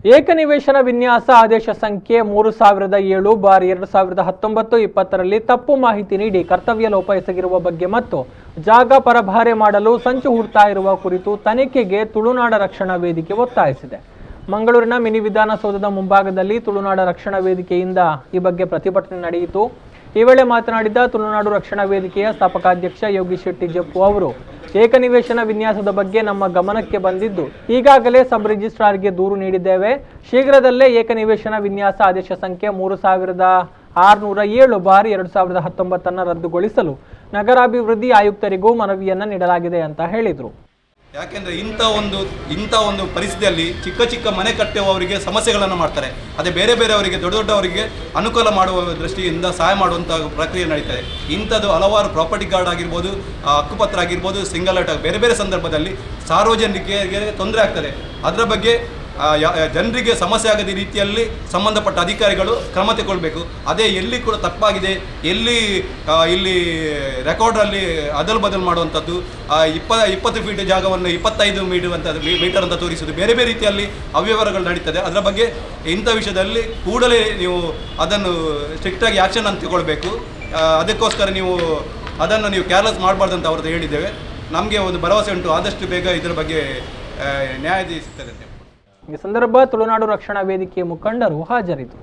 ಏಕನಿವೇಶನ ವಿನ್ಯಾಸ ಆದೇಶ ಸಂಖ್ಯೆ 3007/2019-20ರಲ್ಲಿ ತಪ್ಪು ಮಾಹಿತಿ ನೀಡಿ ಕರ್ತವ್ಯ ಲೋಪ ಎಸಗಿರುವ ಬಗ್ಗೆ ಮತ್ತು ಜಾಗ ಪರಭಾರೆ ಮಾಡಲು ಸಂಚು ಹೂಡ್ತಾ ಇರುವ ಕುರಿತು ತನಿಖೆಗೆ ತುಳುನಾಡ ರಕ್ಷಣಾ ವೇದಿಕೆ ಒತ್ತಾಯಿಸಿದೆ. ಮಂಗಳೂರಿನ ಮಿನಿ ವಿಧಾನಸೌಧದ ಮುಂಭಾಗದಲ್ಲಿ ತುಳುನಾಡ ರಕ್ಷಣಾ ವೇದಿಕೆಯಿಂದ ಈ ಬಗ್ಗೆ ಪ್ರತಿಭಟನೆ ನಡೆಯಿತು. ಈ ವೇಳೆ ಮಾತನಾಡಿದ ತುಳುನಾಡು ರಕ್ಷಣಾ ವೇದಿಕೆಯ ಸ್ಥಾಪಕಾಧ್ಯಕ್ಷ ಯೋಗೀಶ್ ಶೆಟ್ಟಿ ಜಪ್ಪು ಅವರು, ಏಕನಿವೇಶನ ವಿನ್ಯಾಸದ ಬಗ್ಗೆ ನಮ್ಮ ಗಮನಕ್ಕೆ ಬಂದಿದ್ದು ಈಗಾಗಲೇ ಸಬ್ ರಿಜಿಸ್ಟ್ರಾರ್ಗೆ ದೂರು ನೀಡಿದ್ದೇವೆ. ಶೀಘ್ರದಲ್ಲೇ ಏಕನಿವೇಶನ ವಿನ್ಯಾಸ ಆದೇಶ ಸಂಖ್ಯೆ 3607/2019 ರದ್ದುಗೊಳಿಸಲು ನಗರಾಭಿವೃದ್ಧಿ ಆಯುಕ್ತರಿಗೂ ಮನವಿಯನ್ನ ನೀಡಲಾಗಿದೆ ಅಂತ ಹೇಳಿದರು. ಯಾಕೆಂದರೆ ಇಂಥ ಒಂದು ಪರಿಸ್ಥಿತಿಯಲ್ಲಿ ಚಿಕ್ಕ ಚಿಕ್ಕ ಮನೆ ಕಟ್ಟುವವರಿಗೆ ಸಮಸ್ಯೆಗಳನ್ನು ಮಾಡ್ತಾರೆ. ಅದೇ ಬೇರೆಯವರಿಗೆ ದೊಡ್ಡವರಿಗೆ ಅನುಕೂಲ ಮಾಡುವ ದೃಷ್ಟಿಯಿಂದ ಸಹಾಯ ಮಾಡುವಂಥ ಪ್ರಕ್ರಿಯೆ ನಡೀತದೆ. ಇಂಥದ್ದು ಹಲವಾರು ಪ್ರಾಪರ್ಟಿ ಕಾರ್ಡ್ ಆಗಿರ್ಬೋದು, ಹಕ್ಕುಪತ್ರ ಆಗಿರ್ಬೋದು, ಸಿಂಗಲ್ ಔಟ್ ಬೇರೆ ಸಂದರ್ಭದಲ್ಲಿ ಸಾರ್ವಜನಿಕರಿಗೆ ತೊಂದರೆ ಆಗ್ತದೆ. ಅದರ ಬಗ್ಗೆ ಜನರಿಗೆ ಸಮಸ್ಯೆ ಆಗದ ರೀತಿಯಲ್ಲಿ ಸಂಬಂಧಪಟ್ಟ ಅಧಿಕಾರಿಗಳು ಕ್ರಮ ತಗೊಳ್ಬೇಕು. ಅದೇ ಎಲ್ಲಿ ಕೂಡ ತಪ್ಪಾಗಿದೆ, ಇಲ್ಲಿ ರೆಕಾರ್ಡಲ್ಲಿ ಅದಲು ಬದಲು ಮಾಡುವಂಥದ್ದು, 20 ಫೀಟ್ ಜಾಗವನ್ನು 25 ಮೀಟರ್ ಅಂತ ತೋರಿಸುವುದು, ಬೇರೆ ರೀತಿಯಲ್ಲಿ ಅವ್ಯವಹಾರಗಳು ನಡೀತದೆ. ಅದರ ಬಗ್ಗೆ ಇಂಥ ವಿಷಯದಲ್ಲಿ ಕೂಡಲೇ ನೀವು ಅದನ್ನು ಸ್ಟ್ರಿಕ್ಟಾಗಿ ಆ್ಯಕ್ಷನ್ ಅಂತ ತಗೊಳ್ಬೇಕು. ಅದಕ್ಕೋಸ್ಕರ ಅದನ್ನು ನೀವು ಕೇರ್ಲೆಸ್ ಮಾಡಬಾರ್ದು ಅಂತ ಅವ್ರದ್ದು ಹೇಳಿದ್ದೇವೆ. ನಮಗೆ ಒಂದು ಭರವಸೆ ಉಂಟು, ಆದಷ್ಟು ಬೇಗ ಇದರ ಬಗ್ಗೆ ನ್ಯಾಯ ಸಿಗ್ತದೆ. ಈ ಸಂದರ್ಭ ತುಳುನಾಡು ರಕ್ಷಣಾ ವೇದಿಕೆಯ ಮುಖಂಡರು ಹಾಜರಿದ್ದರು.